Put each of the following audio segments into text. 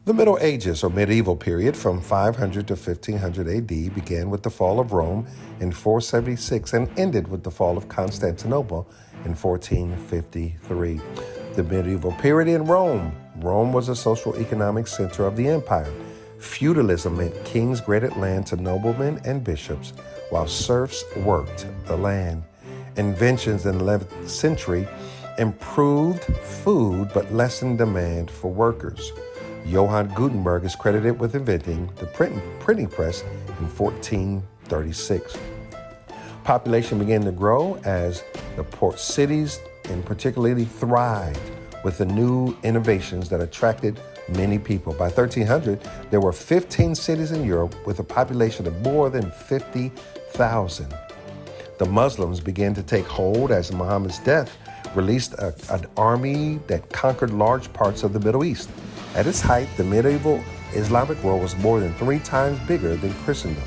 The Middle Ages, or medieval period from 500 to 1500 AD, began with the fall of Rome in 476 and ended with the fall of Constantinople in 1453. The medieval period in Rome. Rome was a social economic center of the empire. Feudalism meant kings granted land to noblemen and bishops, while serfs worked the land. Inventions in the 11th century improved food but lessened demand for workers. Johann Gutenberg is credited with inventing the printing press in 1436. Population began to grow as the port cities and particularly thrived with the new innovations that attracted many people. By 1300, there were 15 cities in Europe with a population of more than 50,000. The Muslims began to take hold as Muhammad's death released an army that conquered large parts of the Middle East. At its height, the medieval Islamic world was more than 3 times bigger than Christendom.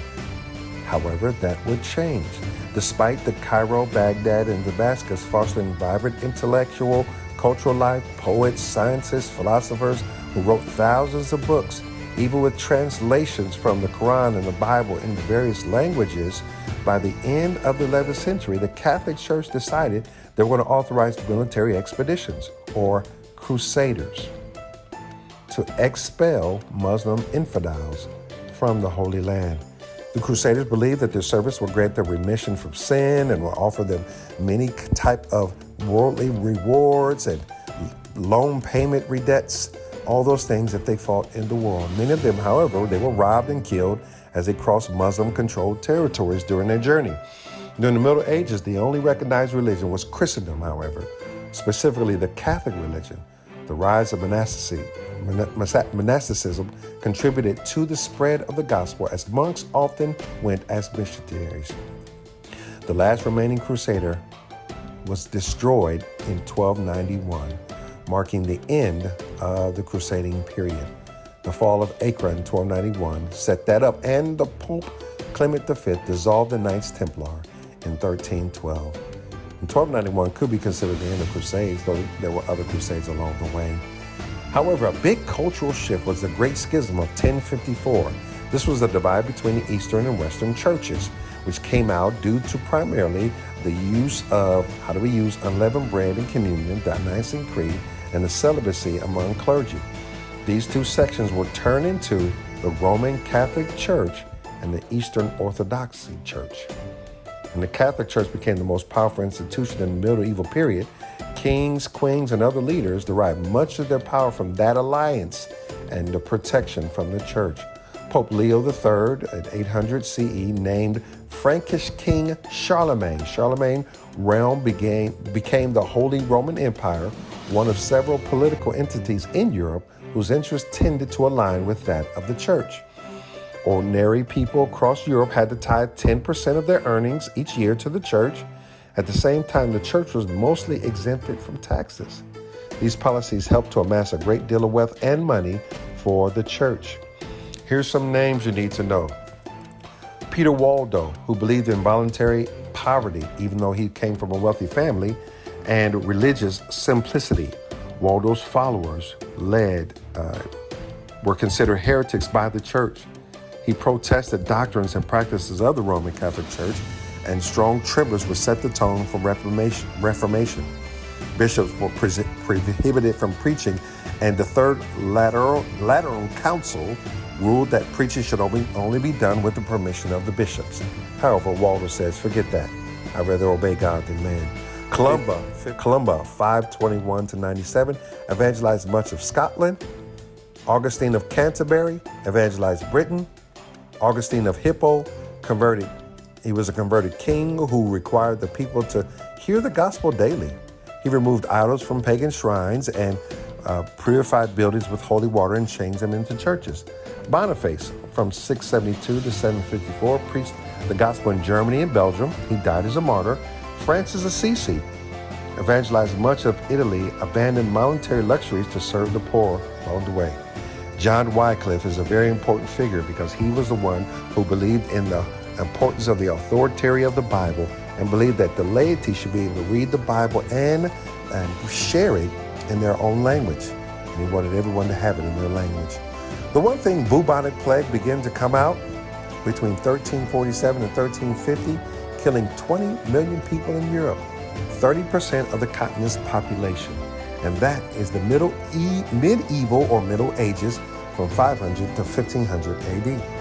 However, that would change. Despite the Cairo, Baghdad, and Damascus fostering vibrant intellectual, cultural life, poets, scientists, philosophers who wrote thousands of books, even with translations from the Quran and the Bible into various languages, by the end of the 11th century, the Catholic Church decided they were going to authorize military expeditions, or crusaders, to expel Muslim infidels from the Holy Land. The Crusaders believed that their service would grant them remission from sin and will offer them many type of worldly rewards and loan payment redebts, all those things if they fought in the war. Many of them, however, they were robbed and killed as they crossed Muslim-controlled territories during their journey. During the Middle Ages, the only recognized religion was Christendom, however, specifically the Catholic religion. The rise of monasticism contributed to the spread of the gospel, as monks often went as missionaries. The last remaining crusader was destroyed in 1291, marking the end of the crusading period. The fall of Acre in 1291 set that up, and the Pope Clement V dissolved the Knights Templar in 1312. And 1291 could be considered the end of Crusades, though there were other crusades along the way. However, a big cultural shift was the Great Schism of 1054. This was the divide between the Eastern and Western churches, which came out due to primarily the use of how do we use unleavened bread in communion, the Nicene Creed, and the celibacy among clergy. These two sections were turned into the Roman Catholic Church and the Eastern Orthodoxy Church. And the Catholic Church became the most powerful institution in the medieval period. Kings, queens, and other leaders derived much of their power from that alliance and the protection from the church. Pope Leo III at 800 CE named Frankish King Charlemagne. Charlemagne's realm became the Holy Roman Empire, one of several political entities in Europe whose interests tended to align with that of the church. Ordinary people across Europe had to tithe 10% of their earnings each year to the church. At the same time, the church was mostly exempted from taxes. These policies helped to amass a great deal of wealth and money for the church. Here's some names you need to know. Peter Waldo, who believed in voluntary poverty, even though he came from a wealthy family, and religious simplicity. Waldo's followers were considered heretics by the church. He protested doctrines and practices of the Roman Catholic Church, and strong tremblers would set the tone for Reformation. Bishops were prohibited from preaching, and the Third Lateran Council ruled that preaching should only be done with the permission of the bishops. However, Waldo says, forget that. I'd rather obey God than man. Columba, 521 to 97, evangelized much of Scotland. Augustine of Canterbury evangelized Britain. Augustine of Hippo he was a converted king who required the people to hear the gospel daily. He removed idols from pagan shrines and purified buildings with holy water and changed them into churches. Boniface, from 672 to 754, preached the gospel in Germany and Belgium. He died as a martyr. Francis Assisi evangelized much of Italy, abandoned monetary luxuries to serve the poor along the way. John Wycliffe is a very important figure because he was the one who believed in the importance of the authority of the Bible and believed that the laity should be able to read the Bible and share it in their own language. And he wanted everyone to have it in their language. The one thing, bubonic plague began to come out between 1347 and 1350, killing 20 million people in Europe, 30% of the continent's population. And that is the medieval or Middle Ages from 500 to 1500 AD.